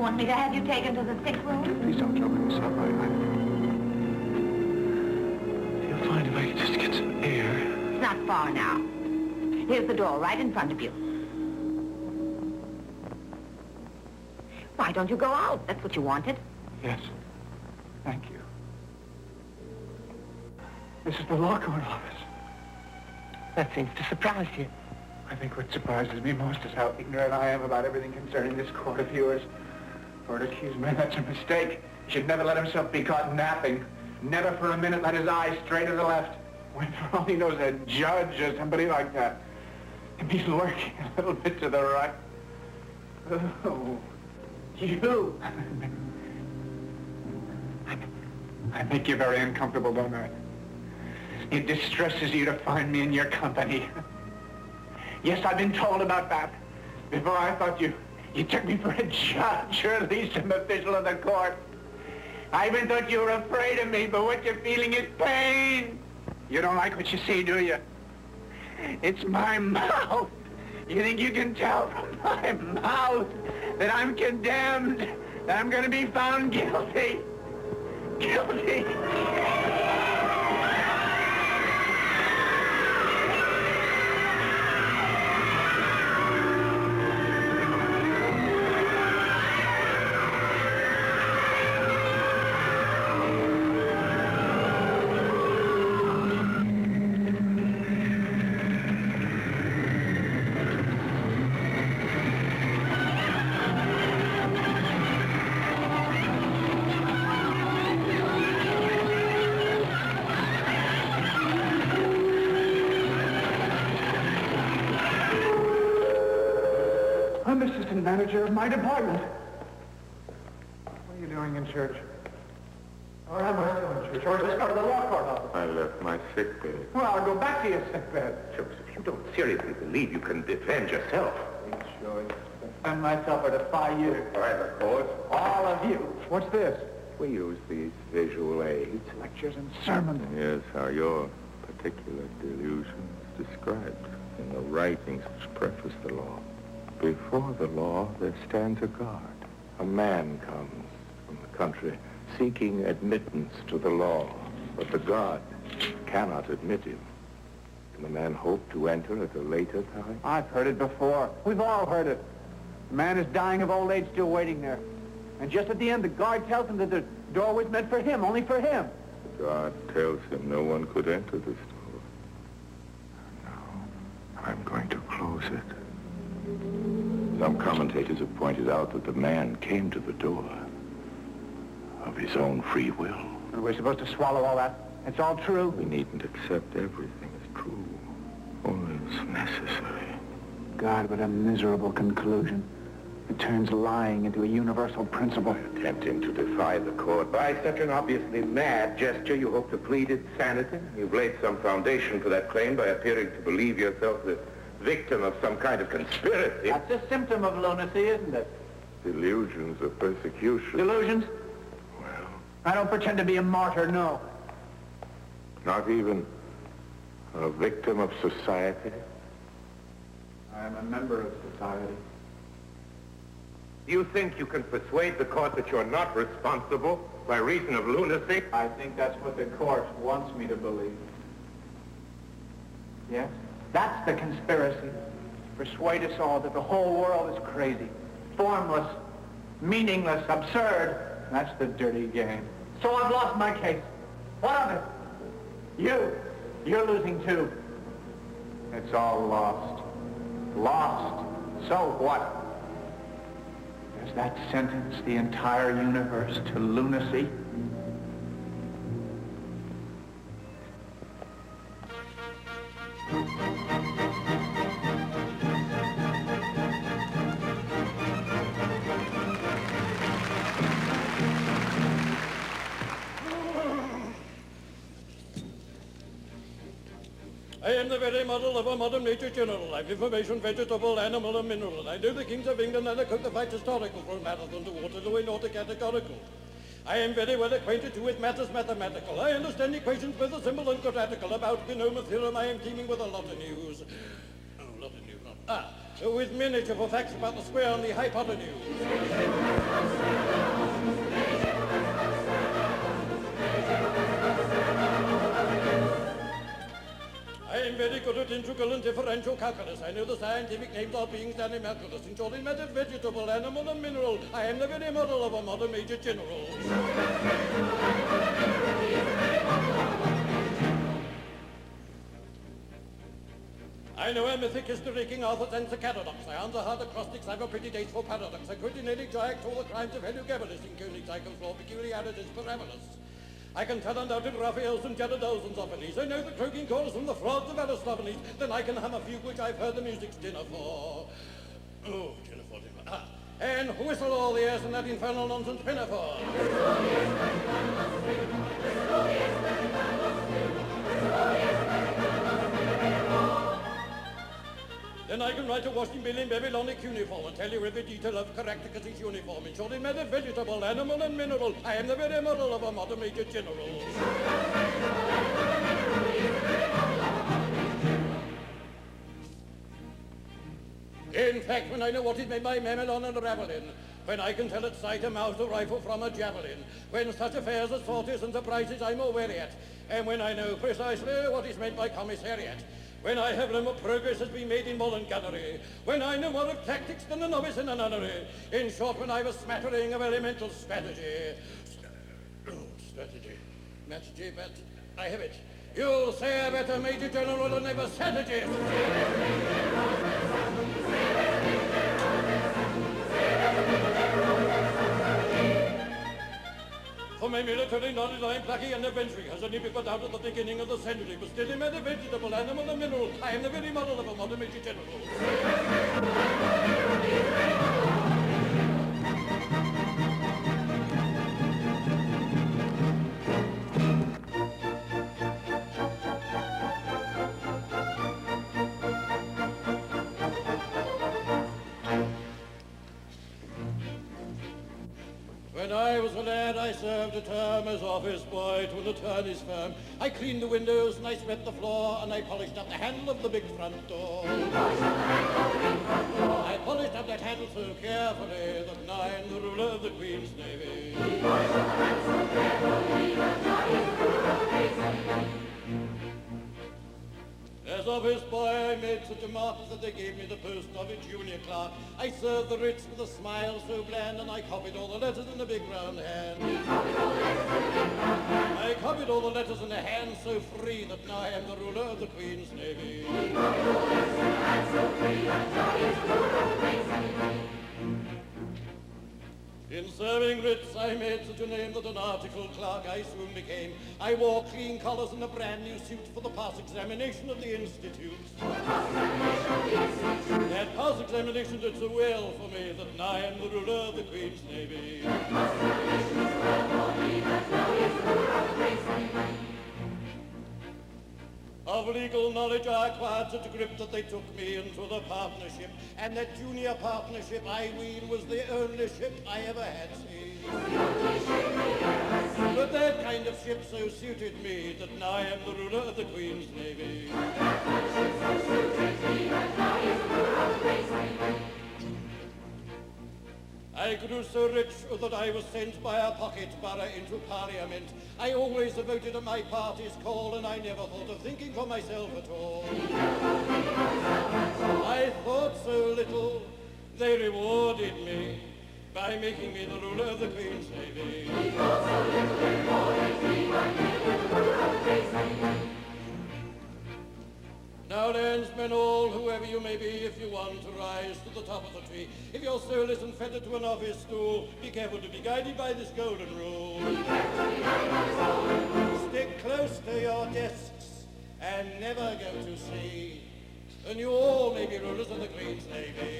want me to have you taken to the sick room? Please don't kill me, yourself. You'll find if I can just get some air. It's not far now. Here's the door right in front of you. Why don't you go out? That's what you wanted. Yes. Thank you. This is the law court office. That seems to surprise you. I think what surprises me most is how ignorant I am about everything concerning this court of yours. For it accused me, that's a mistake. He should never let himself be caught napping. Never for a minute let his eyes stray to the left. When for all he knows, a judge or somebody like that. And he's lurking a little bit to the right. Oh, you. I make you very uncomfortable, don't I? It distresses you to find me in your company. Yes, I've been told about that. Before I thought you took me for a judge or at least an official of the court. I even thought you were afraid of me, but what you're feeling is pain. You don't like what you see, do you? It's my mouth. You think you can tell from my mouth that I'm condemned, that I'm going to be found guilty? Guilty. I'm assistant manager of my department. What are you doing in church? Or am I still in church? Or just go to the law court office? I left my sick bed. Well, I'll go back to your sick bed. Joseph, you don't seriously believe you can defend yourself. Sure. Defend myself or defy you. By the court. All of you. What's this? We use these visual aids. Lectures and sermons. Yes, how your particular delusions described in the writings which preface the law. Before the law, there stands a guard. A man comes from the country seeking admittance to the law, but the guard cannot admit him. Can the man hope to enter at a later time? I've heard it before. We've all heard it. The man is dying of old age, still waiting there. And just at the end, the guard tells him that the door was meant for him, only for him. The guard tells him no one could enter this door. No, I'm going to close it. Some commentators have pointed out that the man came to the door of his own free will. And we're supposed to swallow all that? It's all true? We needn't accept everything as true, only as necessary. God, what a miserable conclusion. It turns lying into a universal principle. Attempting to defy the court by such an obviously mad gesture, you hope to plead insanity? You've laid some foundation for that claim by appearing to believe yourself the victim of some kind of conspiracy. That's a symptom of lunacy, isn't it? Delusions of persecution. Delusions? Well, I don't pretend to be a martyr, no. not even a victim of society. I am a member of society. Do you think you can persuade the court that you're not responsible by reason of lunacy? I think that's what the court wants me to believe. Yes? That's the conspiracy. Persuade us all that the whole world is crazy, formless, meaningless, absurd. That's the dirty game. So I've lost my case. What of it? You're losing too. It's all lost. Lost. So what? Does that sentence the entire universe to lunacy? I am the very model of a modern nature general. I've information, vegetable, animal, and mineral. I do the kings of England and I cook the fight historical from marathon to Waterloo in order categorical. I am very well acquainted too with matters mathematical. I understand equations with a symbol and quadratical. About Binomial theorem I am teeming with a lot of news. With miniature facts about the square and the hypotenuse. I am very good at integral and differential calculus. I know the scientific names of beings and calculus. In short, in matter, vegetable, animal, and mineral. I am the very model of a modern major general. I know a mythic history, King Arthur's answer paradox. I answer hard acrostics, I've a pretty dates for paradox. I could in any giant all the crimes of Heliogabalus, in Königscycle for peculiarities parabolus. I can tell undoubted Raphaels and Gerardos and Zophanies. I know the croaking calls from the frogs of Aristophanes. Then I can hum a fugue which I've heard the music's dinner for. Oh, dinner for. Ah, and whistle all the airs and that infernal nonsense pinafore. Then I can write a washing bill in Babylonic uniform and tell you every detail of Caractacus's uniform. In short, in matter, vegetable, animal, and mineral, I am the very model of a modern major general. In fact, when I know what is made by mamelon and ravelin, when I can tell at sight a mouse, a rifle from a javelin, when such affairs as forties and surprises I'm all wary at, and when I know precisely what is meant by commissariat, when I have learned what progress has been made in modern gunnery, when I know more of tactics than a novice in a nunnery, in short, when I've a smattering of elemental strategy. Strategy, but I have it. You'll say a better major general than ever strategy. For my military knowledge, I am plucky and adventuring, has only been put out at the beginning of the century, but still in matter, vegetable, animal, and mineral, I am the very model of a modern major general. When I was a lad, I served a term as office boy to an attorney's firm. I cleaned the windows and I swept the floor and I polished up the handle of the big front door. I polished up that handle so carefully that now I'm the ruler of the Queen's Navy. As office boy, I made such a mark that they gave me the post of a junior clerk. I served the writs with a smile so bland, and I copied all the letters in a big round hand. I copied all the letters in a hand so free that now I am the ruler of the Queen's Navy. In serving writs, I made such a name that an article clerk I soon became. I wore clean collars and a brand new suit for the pass examination of the Institute. That pass examination did so well for me that now I am the ruler of the Queen's Navy. Of legal knowledge I acquired such a grip that they took me into the partnership, and that junior partnership, I ween, was the only ship I ever had seen. But that kind of ship so suited me that now I am the ruler of the Queen's Navy. I grew so rich that I was sent by a pocket borough into Parliament. I always voted at my party's call, and I never thought of thinking for myself at all. I thought so little, they rewarded me by making me the ruler of the Queen's Navy. Now, landsmen all, whoever you may be, if you want to rise to the top of the tree, if your soul isn't fettered to an office stool, be careful to be guided by this golden rule. Stick close to your desks and never go to sea, and you all may be rulers of the Queen's Navy.